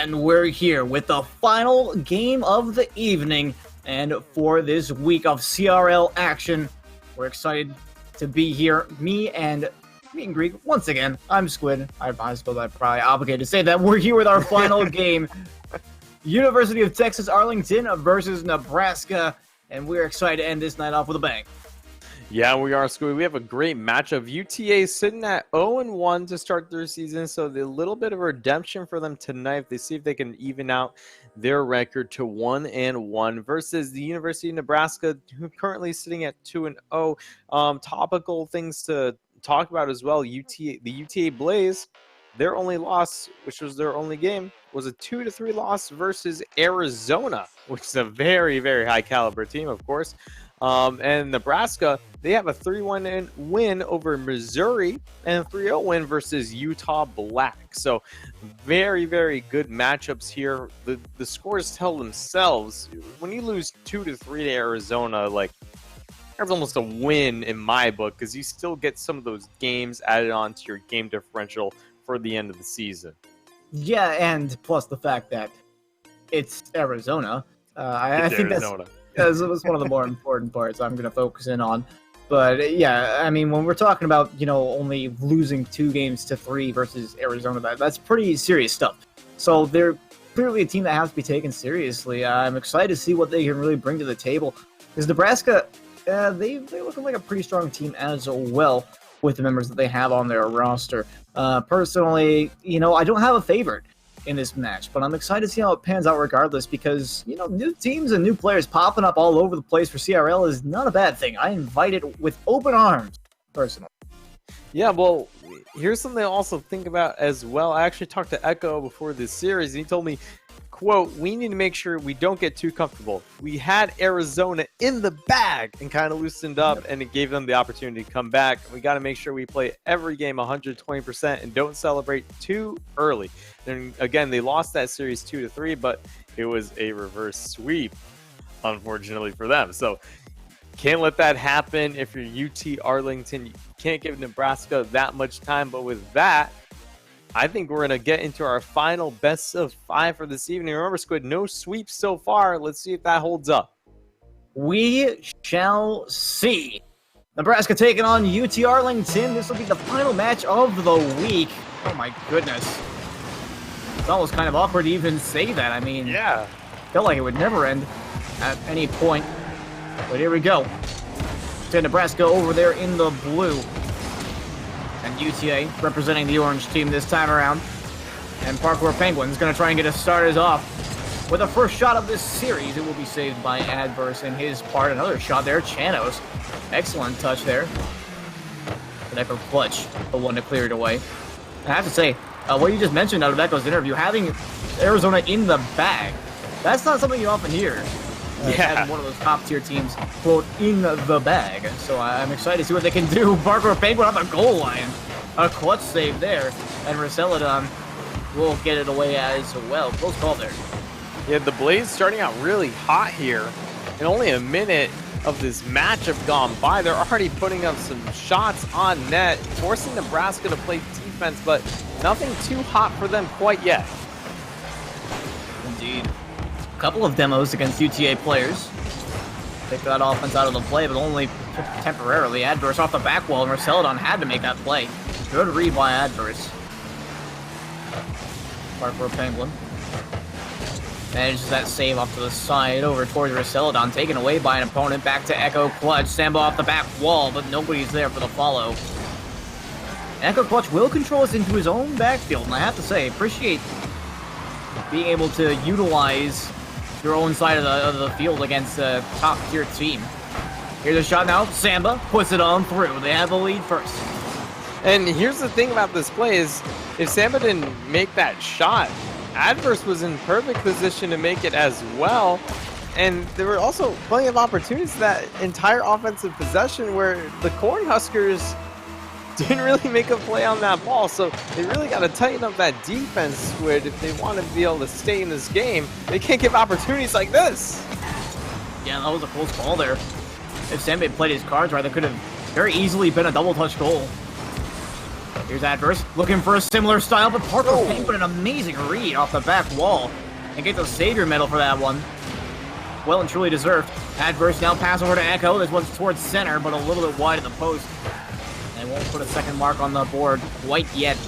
And we're here with the final game of the evening. And for this week of CRL action, we're excited to be here. Me and Greek, once again, I'm Squid. I suppose I'm probably obligated to say that. We're here with our final game. University of Texas Arlington versus Nebraska. And we're excited to end this night off with a bang. Yeah, we are, Squid. We have a great matchup. UTA sitting at 0-1 to start their season, so a little bit of redemption for them tonight. They see if they can even out their record to 1-1 versus the University of Nebraska, who currently sitting at 2-0. Topical things to talk about as well. The UTA Blaze, their only loss, which was their only game, was a 2-3 loss versus Arizona, which is a very, very high caliber team, of course. And Nebraska, they have a 3-1 win over Missouri and a 3-0 win versus Utah Black. So very, very good matchups here. The scores tell themselves. When you lose 2-3 to Arizona, like, that's almost a win in my book, because you still get some of those games added on to your game differential for the end of the season. Yeah, and plus the fact that it's Arizona. I think Arizona. That's one of the more important parts I'm going to focus in on. But yeah, I mean, when we're talking about, only losing 2 games to 3 versus Arizona, that's pretty serious stuff. So they're clearly a team that has to be taken seriously. I'm excited to see what they can really bring to the table. Because Nebraska, they're looking like a pretty strong team as well with the members that they have on their roster. Personally, I don't have a favorite in this match, but I'm excited to see how it pans out regardless, because new teams and new players popping up all over the place for CRL is not a bad thing. I invite it with open arms, personally. Yeah, well, here's something to also think about as well. I actually talked to Echo before this series, and he told me, quote, "We need to make sure we don't get too comfortable. We had Arizona in the bag and kind of loosened up, and it gave them the opportunity to come back. We got to make sure we play every game 120% and don't celebrate too early." And again, they lost that series 2-3, but it was a reverse sweep, unfortunately for them. So can't let that happen. If you're UT Arlington, you can't give Nebraska that much time. But with that, I think we're going to get into our final best of 5 for this evening. Remember, Squid, no sweeps so far. Let's see if that holds up. We shall see. Nebraska taking on UT Arlington. This will be the final match of the week. Oh my goodness. It's almost kind of awkward to even say that. I mean, yeah, felt like it would never end at any point. But here we go. To Nebraska over there in the blue. And UTA representing the orange team this time around. And Parkour Penguin's going to try and get us started off with the first shot of this series. It will be saved by Adverse in his part. Another shot there, Chanos. Excellent touch there. And Echo Clutch, the one to clear it away. I have to say, what you just mentioned out of Echo's interview, having Arizona in the bag, that's not something you often hear. Having one of those top-tier teams, quote, in the bag. So I'm excited to see what they can do. Parkour Penguin on the goal line. A clutch save there. And Roseladon will get it away as well. Close call there. Yeah, the Blaze starting out really hot here. And only a minute of this match have gone by. They're already putting up some shots on net, forcing Nebraska to play defense, but nothing too hot for them quite yet. Indeed. A couple of demos against UTA players. Take that offense out of the play, but only temporarily. Adverse off the back wall, and Roseladon had to make that play. Good read by Adverse. Parkour Penguin manages that save off to the side over towards Roseladon, taken away by an opponent. Back to Echo Clutch. Sambo off the back wall, but nobody's there for the follow. Echo Clutch will control us into his own backfield, and I have to say, appreciate being able to utilize your own side of the field against a top-tier team. Here's a shot now. Samba puts it on through. They have the lead first. And here's the thing about this play is, if Samba didn't make that shot, Adverse was in perfect position to make it as well. And there were also plenty of opportunities that entire offensive possession where the Cornhuskers didn't really make a play on that ball. So they really got to tighten up that defense, Squid, if they want to be able to stay in this game. They can't give opportunities like this. Yeah, that was a close call there. If Samba played his cards right, that could have very easily been a double touch goal. Here's Adverse, looking for a similar style, but Parker Payne put an amazing read off the back wall and gets a savior medal for that one. Well and truly deserved. Adverse now pass over to Echo. This one's towards center, but a little bit wide of the post. And won't put a second mark on the board quite yet.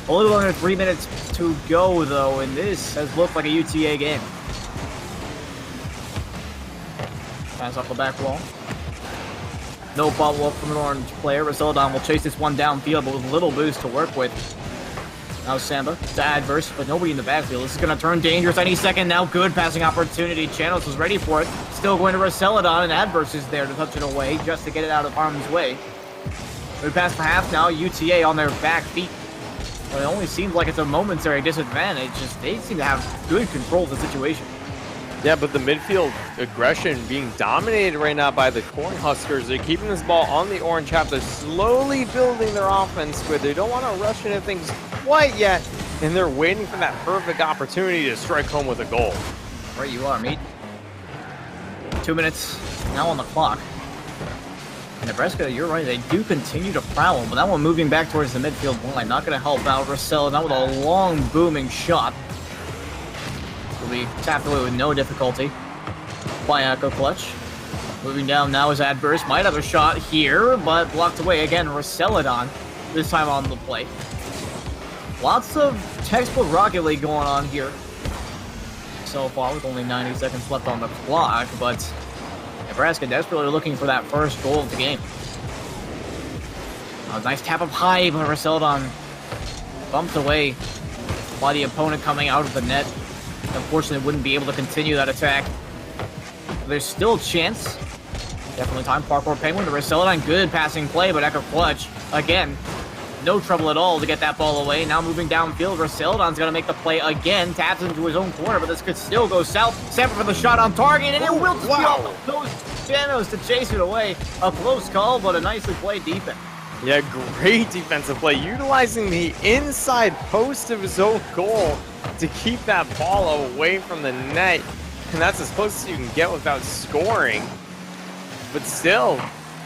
A little under 3 minutes to go, though, and this has looked like a UTA game. Pass off the back wall. No follow-up from an orange player. Roseldon will chase this one downfield, but with little boost to work with. Now Samba to Adverse, but nobody in the backfield. This is going to turn dangerous any second now. Good passing opportunity. Chanos was ready for it. Still going to Roseldon, and Adverse is there to touch it away just to get it out of harm's way. We pass for half now. UTA on their back feet. But it only seems like it's a momentary disadvantage. Just they seem to have good control of the situation. Yeah, but the midfield aggression being dominated right now by the Cornhuskers. They're keeping this ball on the orange half. They're slowly building their offense where they don't want to rush into things quite yet, and they're waiting for that perfect opportunity to strike home with a goal. Right you are, mate. 2 minutes now on the clock. Nebraska, you're right, they do continue to prowl, but that one moving back towards the midfield line. Not going to help out. Rossell now with a long booming shot. Will be tapped away with no difficulty by Echo Clutch. Moving down now is Adverse. Might have a shot here, but blocked away again. Roseldon, this time on the play. Lots of textbook Rocket League going on here so far with only 90 seconds left on the clock, but Nebraska desperately looking for that first goal of the game. A nice tap up high, but Roseldon bumped away by the opponent coming out of the net. Unfortunately, wouldn't be able to continue that attack. There's still a chance. Definitely time. Parkour Penguin to Roseldon. Good passing play, but Echo Clutch, again, no trouble at all to get that ball away. Now moving downfield, Roseldon's going to make the play again. Taps into his own corner, but this could still go south. Samper for the shot on target, and it will just be off those Janos to chase it away. A close call, but a nicely played defense. Yeah, great defensive play, utilizing the inside post of his own goal to keep that ball away from the net. And that's as close as you can get without scoring. But still,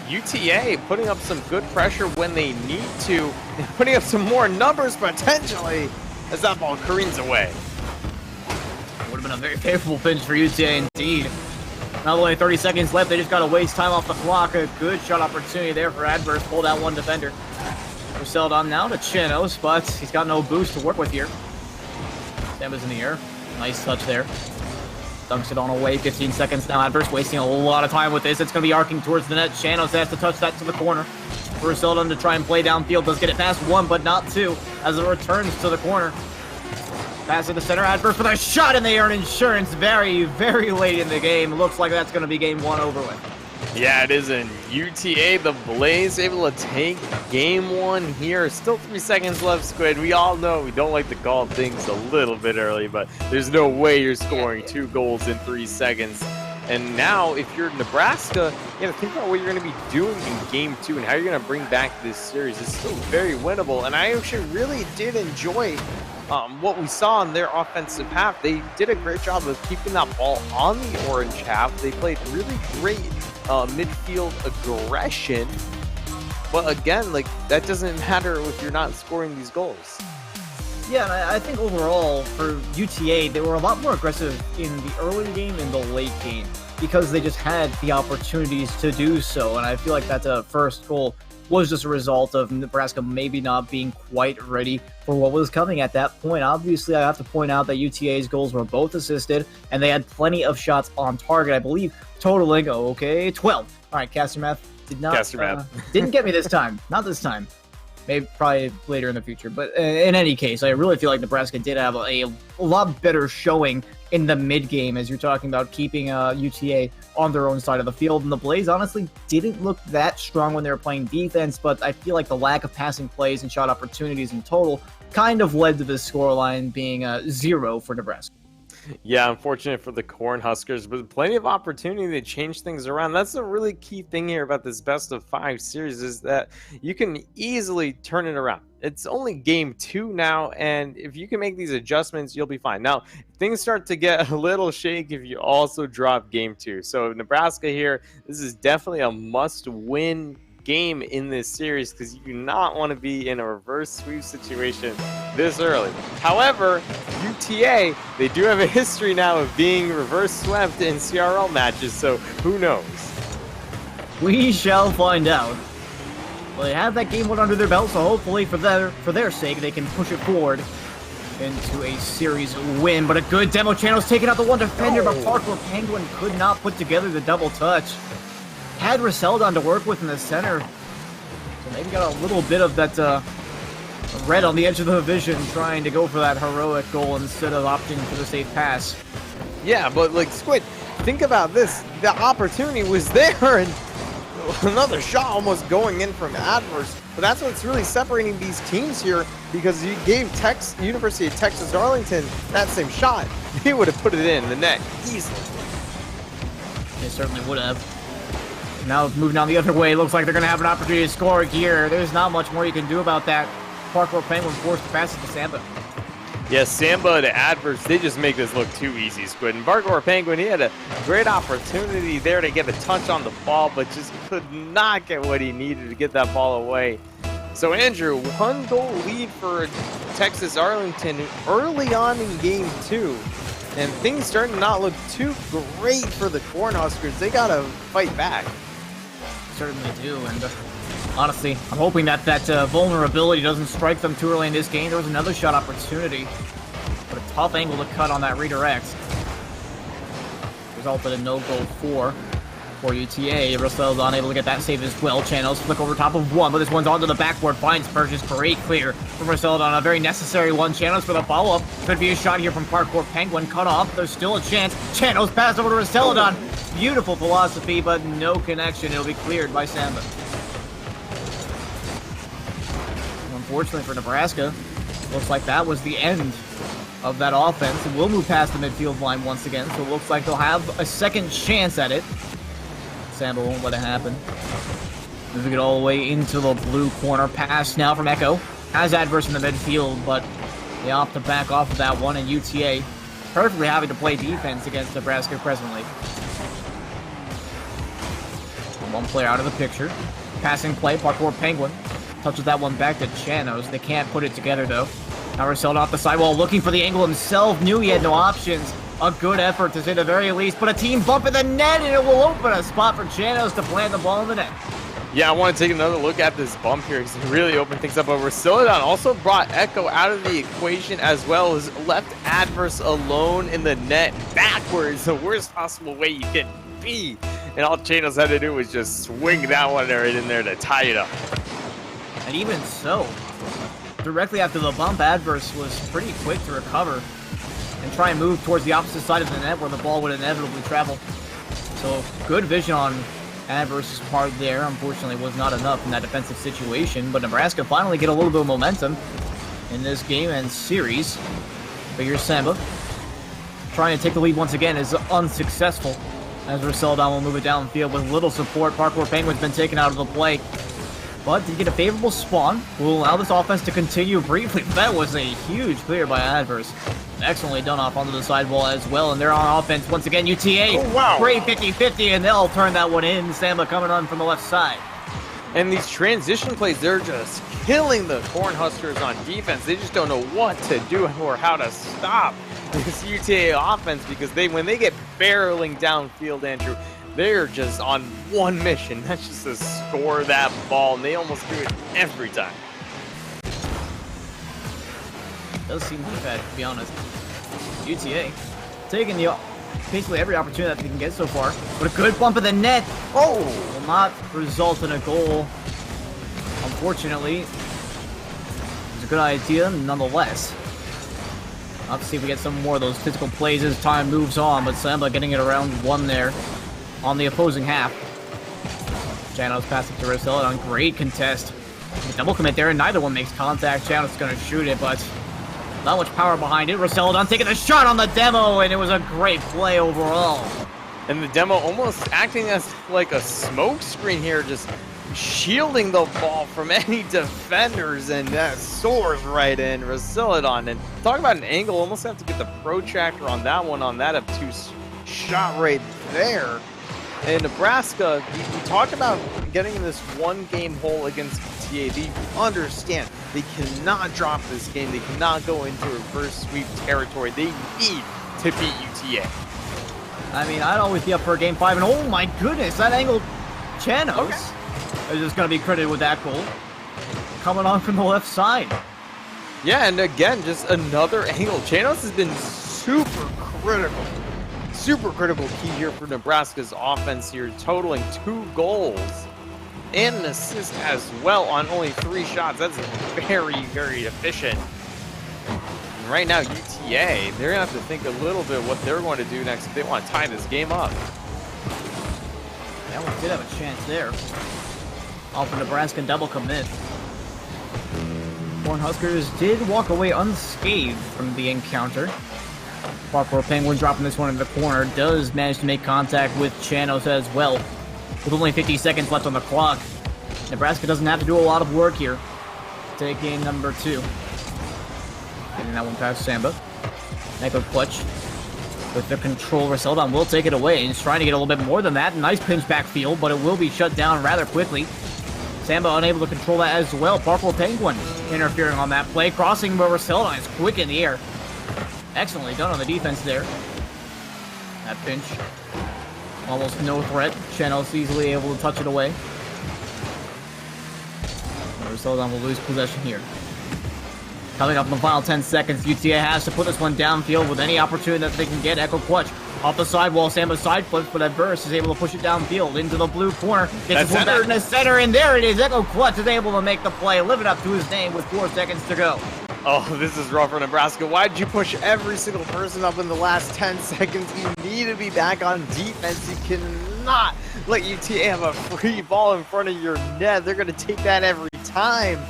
UTA putting up some good pressure when they need to, and putting up some more numbers potentially as that ball careens away. Would have been a very favorable pinch for UTA indeed. Now only 30 seconds left. They just got to waste time off the clock. A good shot opportunity there for Adverse. Pulled out one defender. Roseldon now to Chinos, but he's got no boost to work with here. Samba's in the air. Nice touch there. Dunks it on away. 15 seconds now. Adverse wasting a lot of time with this. It's going to be arcing towards the net. Chanos has to touch that to the corner. Roseldon to try and play downfield. Does get it past one, but not two, as it returns to the corner. Pass to the center. Adverse for the shot, and they earn insurance very, very late in the game. Looks like that's going to be game one over with. Yeah, it is. And UTA, the Blaze, able to take game one here. Still 3 seconds left, Squid. We all know we don't like to call things a little bit early, but there's no way you're scoring 2 goals in 3 seconds. And now, if you're Nebraska, you got to think about what you're going to be doing in game 2 and how you're going to bring back this series. It's still very winnable, and I actually really did enjoy what we saw in their offensive half. They did a great job of keeping that ball on the orange half. They played really great midfield aggression. But again, like, that doesn't matter if you're not scoring these goals. Yeah, and I think overall for UTA, they were a lot more aggressive in the early game and the late game because they just had the opportunities to do so. And I feel like that first goal was just a result of Nebraska maybe not being quite ready for what was coming at that point. Obviously, I have to point out that UTA's goals were both assisted, and they had plenty of shots on target, I believe, totaling, 12. All right, Castermath didn't get me this time. Not this time. Maybe probably later in the future. But in any case, I really feel like Nebraska did have a lot better showing in the mid-game as you're talking about keeping UTA on their own side of the field. And the Blaze honestly didn't look that strong when they were playing defense, but I feel like the lack of passing plays and shot opportunities in total kind of led to this scoreline being 0 for Nebraska. Yeah, unfortunate for the Cornhuskers, but plenty of opportunity to change things around. That's a really key thing here about this best-of-5 series is that you can easily turn it around. It's only game 2 now, and if you can make these adjustments, you'll be fine. Now, things start to get a little shaky if you also drop game 2. So Nebraska here, this is definitely a must-win game in this series because you do not want to be in a reverse sweep situation this early. However, UTA, they do have a history now of being reverse swept in CRL matches, so who knows? We shall find out. Well, they have that game one under their belt, so hopefully for their sake, they can push it forward into a series win. But a good demo channel's taking out the one defender, but Parkour Penguin could not put together the double touch. Had Roseldon to work with in the center, so maybe got a little bit of that red on the edge of the vision, trying to go for that heroic goal instead of opting for the safe pass. Yeah, but like Squid, think about this. The opportunity was there, and another shot almost going in from Adverse. But that's what's really separating these teams here, because you gave University of Texas Arlington that same shot. They would have put it in the net easily. They certainly would have. Now moving down the other way, looks like they're going to have an opportunity to score here. There's not much more you can do about that. Parkour Penguin forced to pass it to Samba. Yes, Samba to Adverse, they just make this look too easy, Squid. And Parkour Penguin, he had a great opportunity there to get a touch on the ball, but just could not get what he needed to get that ball away. So Andrew, 1-goal lead for Texas Arlington early on in game 2. And things starting to not look too great for the Cornhuskers. They got to fight back. Certainly do, and honestly, I'm hoping that vulnerability doesn't strike them too early in this game. There was another shot opportunity, but a tough angle to cut on that redirect. Resulted in no goal for UTA. Russell's unable to get that save as well. Channels flick over top of one, but this one's onto the backboard. Finds Purchase. Great clear from Russell on a very necessary one. Channels for the follow-up. Could be a shot here from Parkour Penguin. Cut off. There's still a chance. Channels pass over to Roseldon. Beautiful philosophy, but no connection. It'll be cleared by Samba. Unfortunately for Nebraska, looks like that was the end of that offense. And we'll move past the midfield line once again, so it looks like they'll have a second chance at it. Samba won't let it happen. Moving it all the way into the blue corner. Pass now from Echo. Has Adverse in the midfield, but they opt to back off of that one, and UTA perfectly happy to play defense against Nebraska presently. One player out of the picture. Passing play, Parkour Penguin. Touches that one back to Chanos. They can't put it together, though. Now Roseldon off the sidewall, looking for the angle himself. Knew he had no options. A good effort to say the very least, but a team bump in the net, and it will open a spot for Chanos to plant the ball in the net. Yeah, I want to take another look at this bump here because it really opened things up. But Roseldon also brought Echo out of the equation, as well as left Adverse alone in the net backwards, the worst possible way you can be. And all Chanos had to do was just swing that one right in there to tie it up. And even so, directly after the bump, Adverse was pretty quick to recover and try and move towards the opposite side of the net where the ball would inevitably travel. So good vision on Adverse's part there. Unfortunately, was not enough in that defensive situation, but Nebraska finally get a little bit of momentum in this game and series. But here's Samba trying to take the lead once again, is unsuccessful as Roseldon will move it downfield with little support. Parkour Penguin's been taken out of the play, but to get a favorable spawn will allow this offense to continue briefly. That was a huge clear by Adverse. Excellently done off onto the sidewall as well, and they're on offense once again. UTA, oh, wow. Great 50-50, and they'll turn that one in. Samba coming on from the left side. And these transition plays, they're just killing the Cornhuskers on defense. They just don't know what to do or how to stop this UTA offense, because when they get barreling downfield, Andrew, they're just on one mission. That's just to score that ball, and they almost do it every time. Does seem like that, to be honest. UTA taking basically every opportunity that they can get so far, but a good bump in the net. Oh, will not result in a goal. Unfortunately, it's a good idea nonetheless. I'll have to see if we get some more of those physical plays as time moves on, but Samba getting it around one there on the opposing half. Chanos passing to Roseldon on great contest. Double commit there, and neither one makes contact. Chanos is going to shoot it, but not much power behind it. Roseldon taking the shot on the demo, and it was a great play overall. And the demo almost acting as like a smoke screen here, just shielding the ball from any defenders, and that soars right in. Roseldon, and talk about an angle, almost have to get the protractor on that one, on that obtuse shot right there. And Nebraska, we talked about getting in this one-game hole against UTA. They understand they cannot drop this game. They cannot go into reverse sweep territory. They need to beat UTA. I mean, I'd always be up for a game 5, and oh my goodness, that angle, Chanos is just going to be credited with that goal. Coming on from the left side. Yeah, and again, just another angle. Chanos has been super critical key here for Nebraska's offense here, totaling 2 goals and an assist as well on only 3 shots. That's very, very efficient. And right now, UTA, they're going to have to think a little bit what they're going to do next if they want to tie this game up. That one did have a chance there. Off the Nebraska double commit. Cornhuskers did walk away unscathed from the encounter. Parkour Penguin dropping this one in the corner does manage to make contact with Chanos as well. With only 50 seconds left on the clock, Nebraska doesn't have to do a lot of work here. Take game number 2. Getting that one past Samba. Echo Clutch with the control. Seldon will take it away. He's trying to get a little bit more than that. Nice pinch backfield, but it will be shut down rather quickly. Samba unable to control that as well. Parkour Penguin interfering on that play. Crossing over Seldon is quick in the air. Excellently done on the defense there. That pinch. Almost no threat. Chanos easily able to touch it away. Seldon will lose possession here. Coming up in the final 10 seconds, UTA has to put this one downfield with any opportunity that they can get. Echo Clutch off the sidewall. Samba side flips, but Adverse is able to push it downfield into the blue corner. Gets this one back in the center, and there it is. Echo Clutch is able to make the play, living up to his name with 4 seconds to go. Oh, this is rough for Nebraska. Why did you push every single person up in the last 10 seconds? You need to be back on defense. You cannot let UTA have a free ball in front of your net. They're going to take that every time.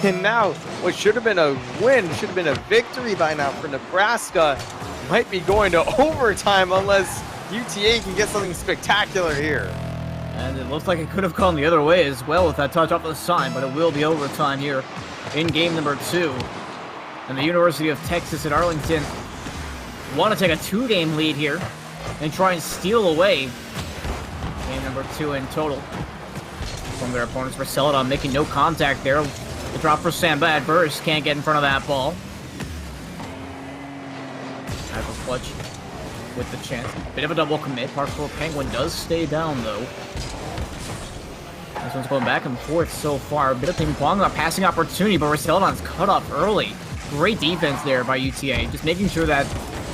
And now, what should have been a win, should have been a victory by now for Nebraska, might be going to overtime unless UTA can get something spectacular here. And it looks like it could have gone the other way as well with that touch off the side, but it will be overtime here in game number 2. And the University of Texas at Arlington want to take a 2-game lead here and try and steal away game number 2 in total from their opponents. For Celadon making no contact there. The drop for Samba. Adverse can't get in front of that ball. Tackle Clutch with the chance. Bit of a double commit. Parkour Penguin does stay down though. This one's going back and forth so far. A bit of ping-pong, a passing opportunity, but Celadon's cut off early. Great defense there by UTA. Just making sure that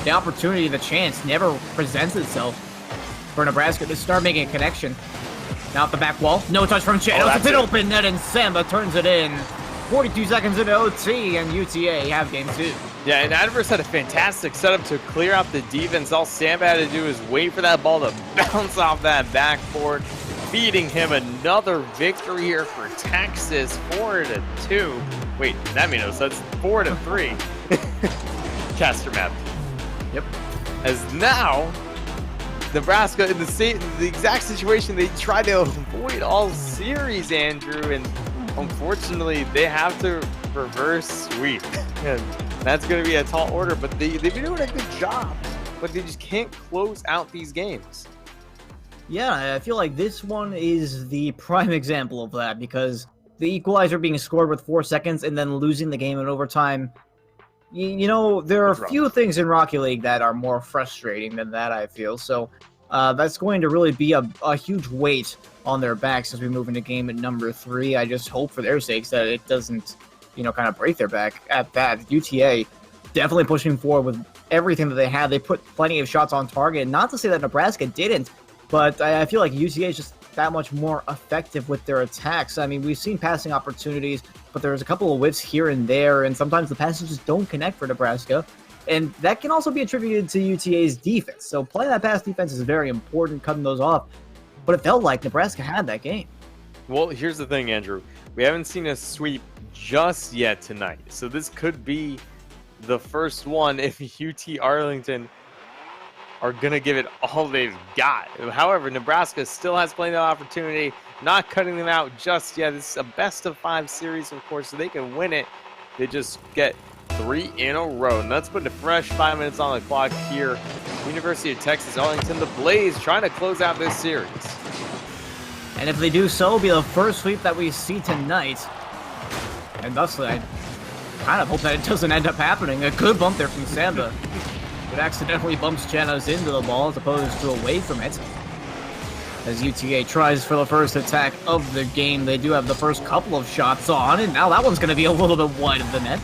the opportunity, the chance, never presents itself for Nebraska to start making a connection. Now at the back wall. No touch from Chanos. It's an open net, and Samba turns it in. 42 seconds into OT, and UTA have game 2. Yeah, and Adverse had a fantastic setup to clear out the defense. All Samba had to do is wait for that ball to bounce off that backboard, feeding him another victory here for Texas, 4-2. Wait, that made no sense. 4-3. Caster map. Yep. As now, Nebraska in the exact situation they tried to avoid all series, Andrew, and unfortunately they have to reverse sweep. And that's going to be a tall order, but they've been doing a good job, but they just can't close out these games. Yeah, I feel like this one is the prime example of that, because the equalizer being scored with 4 seconds and then losing the game in overtime. You know, there are a few things in Rocky League that are more frustrating than that, I feel. So that's going to really be a huge weight on their backs as we move into game at number 3. I just hope for their sakes that it doesn't, you know, kind of break their back at that. UTA definitely pushing forward with everything that they had. They put plenty of shots on target. Not to say that Nebraska didn't, but I feel like UTA is just that much more effective with their attacks. I mean, we've seen passing opportunities, but there's a couple of whiffs here and there, and sometimes the passes just don't connect for Nebraska. And that can also be attributed to UTA's defense. So playing that pass defense is very important, cutting those off. But it felt like Nebraska had that game. Well, here's the thing, Andrew. We haven't seen a sweep just yet tonight. So this could be the first one if UT Arlington are going to give it all they've got. However, Nebraska still has plenty of opportunity, not cutting them out just yet. This is a best-of-5 series, of course, so they can win it. They just get 3 in a row. And that's put a fresh 5 minutes on the clock here. University of Texas Arlington, the Blaze trying to close out this series. And if they do so, it'll be the first sweep that we see tonight. And thusly, I kind of hope that it doesn't end up happening. A good bump there from Samba. It accidentally bumps Chanos into the ball as opposed to away from it. As UTA tries for the first attack of the game, they do have the first couple of shots on, and now that one's going to be a little bit wide of the net.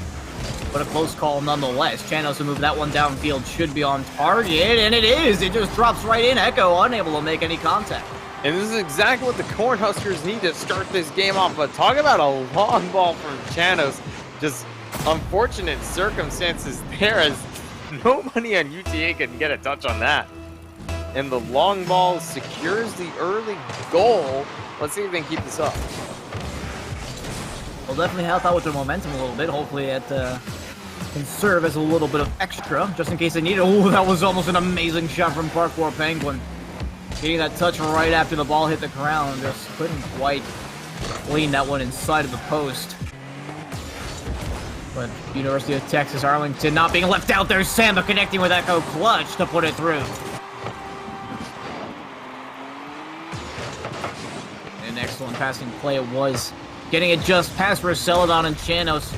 But a close call nonetheless. Chanos will move that one downfield, should be on target, and it is! It just drops right in. Echo unable to make any contact. And this is exactly what the Cornhuskers need to start this game off. But talk about a long ball from Chanos. Just unfortunate circumstances there as nobody on UTA can get a touch on that. And the long ball secures the early goal. Let's see if they can keep this up. We'll definitely help out with their momentum a little bit. Hopefully it can serve as a little bit of extra, just in case they need it. Oh, that was almost an amazing shot from Parkour Penguin. Getting that touch right after the ball hit the ground. Just couldn't quite lean that one inside of the post. But University of Texas Arlington not being left out there. Samba connecting with Echo clutch to put it through. An excellent passing play it was. Getting it just past Celadon and Chanos,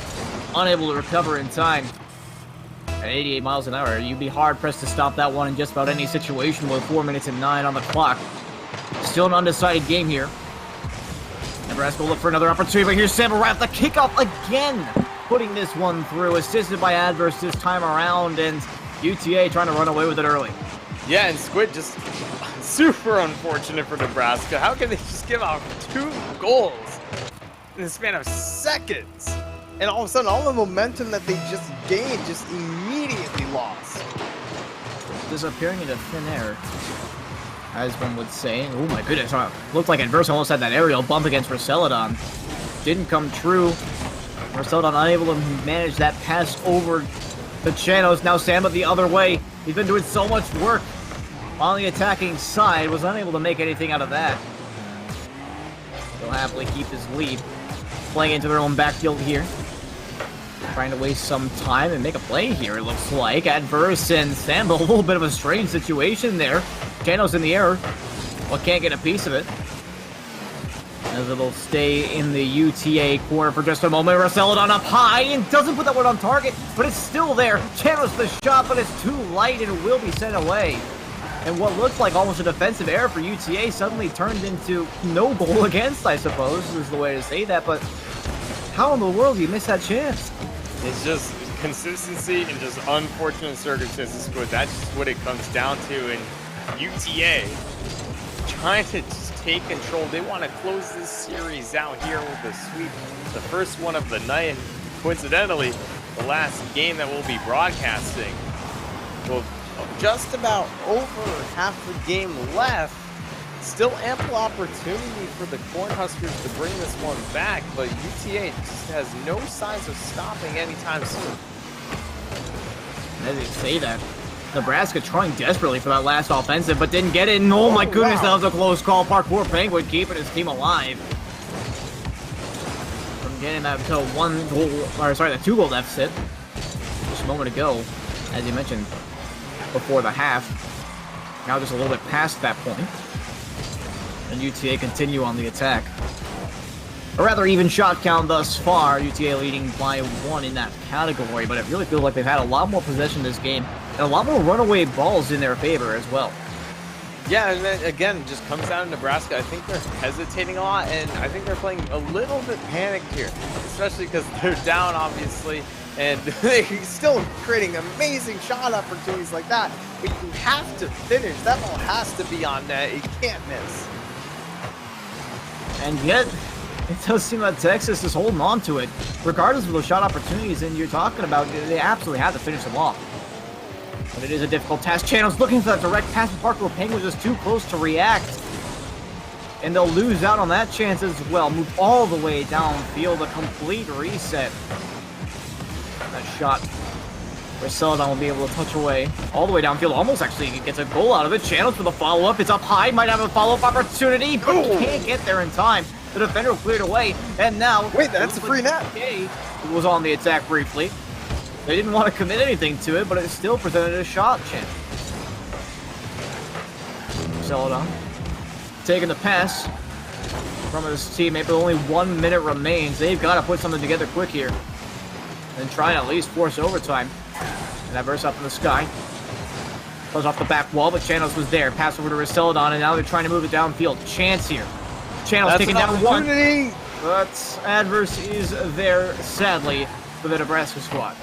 unable to recover in time. At 88 miles an hour, you'd be hard-pressed to stop that one in just about any situation with 4 minutes and 9 on the clock. Still an undecided game here. Nebraska will look for another opportunity, but here's Samba right at the kickoff again, putting this one through, assisted by Adverse this time around, and UTA trying to run away with it early. Yeah, and Squid just super unfortunate for Nebraska. How can they just give out 2 goals in the span of seconds? And all of a sudden, all the momentum that they just gained just immediately lost. Disappearing into thin air, as one would say. Oh my goodness, looked like Adverse almost had that aerial bump against Celadon. Didn't come true. Celadon unable to manage that pass over to Chanos. Now Samba the other way. He's been doing so much work on the attacking side. Was unable to make anything out of that. He'll happily keep his lead. Playing into their own backfield here. Trying to waste some time and make a play here, it looks like. Adverse and Samba, a little bit of a strange situation there. Chanos in the air, but can't get a piece of it. As it'll stay in the UTA corner for just a moment. Celadon up high and doesn't put that one on target, but it's still there. Chanos the shot, but it's too light and it will be sent away. And what looked like almost a defensive error for UTA suddenly turned into no goal against, I suppose, is the way to say that. But how in the world do you miss that chance? It's just consistency and just unfortunate circumstances. That's just what it comes down to. And UTA trying to just take control. They want to close this series out here with a sweep. The first one of the night. And coincidentally, the last game that we'll be broadcasting will just about over half the game left. Still ample opportunity for the Cornhuskers to bring this one back, but UTA just has no signs of stopping anytime soon. As you say that, Nebraska trying desperately for that last offensive, but didn't get it. And oh my goodness, wow. That was a close call. Parkour Penguin keeping his team alive. From getting that to the 2 goal deficit just a moment ago, as you mentioned, before the half. Now just a little bit past that point. And UTA continue on the attack. A rather even shot count thus far. UTA leading by 1 in that category, but it really feels like they've had a lot more possession this game and a lot more runaway balls in their favor as well. Yeah, and then again, just comes down to Nebraska. I think they're hesitating a lot, and I think they're playing a little bit panicked here, especially because they're down, obviously, and they're still creating amazing shot opportunities like that. But you have to finish. That ball has to be on net. You can't miss. And yet, it does seem that Texas is holding on to it. Regardless of those shot opportunities and you're talking about, they absolutely have to finish them off. But it is a difficult task. Chanos looking for that direct pass. Parkour Penguin just too close to react. And they'll lose out on that chance as well. Move all the way downfield. A complete reset. That shot where Celadon will be able to touch away all the way downfield. Almost actually gets a goal out of it. Chanos for the follow-up. It's up high. Might have a follow-up opportunity, but can't get there in time. The defender cleared away, and now... Wait, that's a free net. It was on the attack briefly. They didn't want to commit anything to it, but it still presented a shot chance. Celadon taking the pass from his teammate, but only 1 minute remains. They've got to put something together quick here and try and at least force overtime. And that burst up in the sky. Goes off the back wall, but Chanos was there. Pass over to Celadon, and now they're trying to move it downfield. Chance here. Chanos taking down one. But adverse is there, sadly, for the Nebraska squad.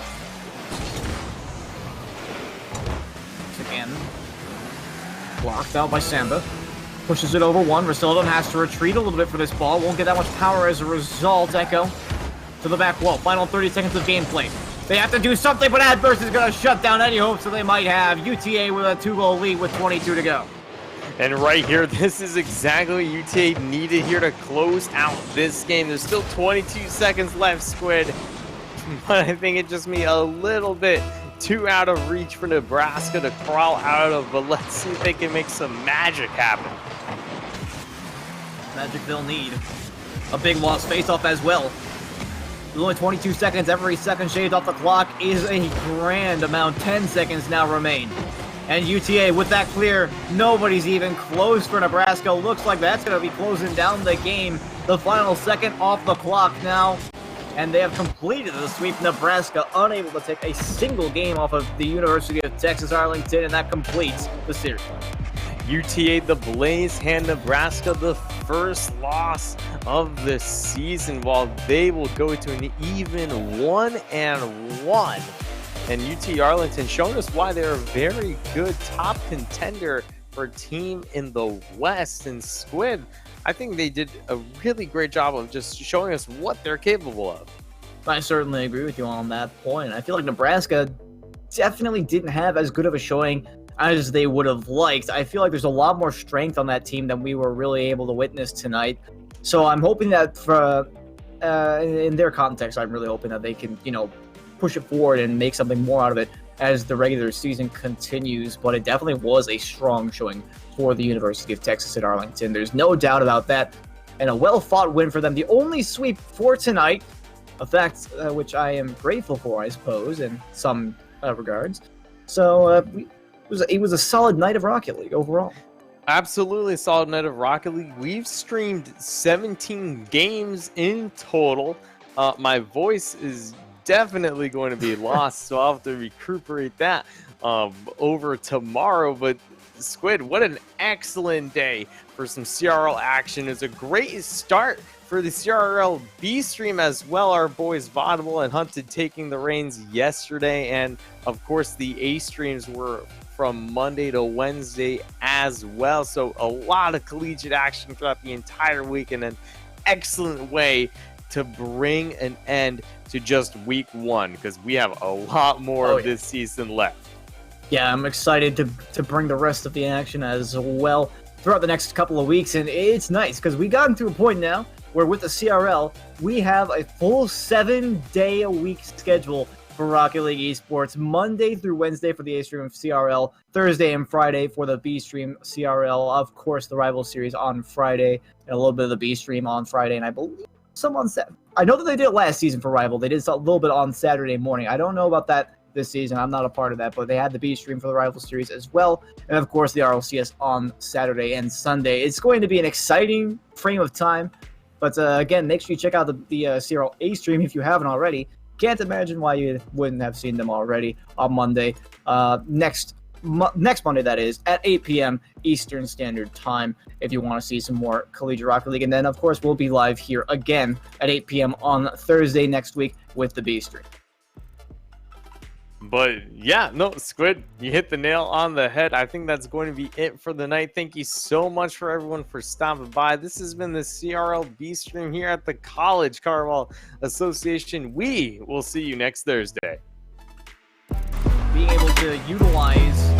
Once again, blocked out by Samba. Pushes it over one. Celadon has to retreat a little bit for this ball. Won't get that much power as a result. Echo to the back wall. Final 30 seconds of gameplay. They have to do something, but adverse is going to shut down any hopes that they might have. UTA with a 2-goal lead with 22 to go. And right here, this is exactly what UTA needed here to close out this game. There's still 22 seconds left, Squid. But I think it just made a little bit too out of reach for Nebraska to crawl out of. But let's see if they can make some magic happen. Magic they'll need. A big loss face-off as well. There's only 22 seconds. Every second shaved off the clock is a grand amount. 10 seconds now remain. And UTA with that clear, nobody's even close for Nebraska. Looks like that's going to be closing down the game. The final second off the clock now. And they have completed the sweep. Nebraska unable to take a single game off of the University of Texas Arlington, and that completes the series. UTA the Blaze hand Nebraska the first loss of the season, while they will go to an even 1-1. And UT Arlington showing us why they're a very good top contender for a team in the West. And Squid, I think they did a really great job of just showing us what they're capable of. I certainly agree with you on that point. I feel like Nebraska definitely didn't have as good of a showing as they would have liked. I feel like there's a lot more strength on that team than we were really able to witness tonight. So I'm hoping that for in their context, I'm really hoping that they can, push it forward and make something more out of it as the regular season continues. But it definitely was a strong showing for the University of Texas at Arlington. There's no doubt about that. And a well-fought win for them. The only sweep for tonight, a fact which I am grateful for, I suppose, in some regards. So it was a solid night of Rocket League overall. Absolutely a solid night of Rocket League. We've streamed 17 games in total. My voice is definitely going to be lost, so I'll have to recuperate that over tomorrow. But Squid, what an excellent day for some CRL action. It's a great start for the CRL B stream as well. Our boys Vaudeville and Hunted taking the reins yesterday, and of course the A streams were from Monday to Wednesday as well. So a lot of collegiate action throughout the entire week, and an excellent way to bring an end to just week one, because we have a lot more of this season left. Yeah, I'm excited to bring the rest of the action as well throughout the next couple of weeks. And it's nice because we gotten to a point now where with the CRL, we have a full 7-day-a-week schedule for Rocket League Esports, Monday through Wednesday for the A stream of CRL, Thursday and Friday for the B stream CRL, of course the Rival Series on Friday, and a little bit of the B stream on Friday, and I believe some on Saturday. I know that they did it last season for Rival. They did a little bit on Saturday morning. I don't know about that this season. I'm not a part of that, but they had the B stream for the Rival Series as well, and of course the RLCS on Saturday and Sunday. It's going to be an exciting frame of time, but again, make sure you check out the CRL A stream if you haven't already. Can't imagine why you wouldn't have seen them already on Monday. Next Monday, that is, at 8 p.m. Eastern Standard Time, if you want to see some more Collegiate Rocket League. And then, of course, we'll be live here again at 8 p.m. on Thursday next week with the B stream. But yeah, no, Squid, you hit the nail on the head. I think that's going to be it for the night. Thank you so much for everyone for stopping by. This has been the CRL B stream here at the College Carnival Association. We will see you next Thursday. Being able to utilize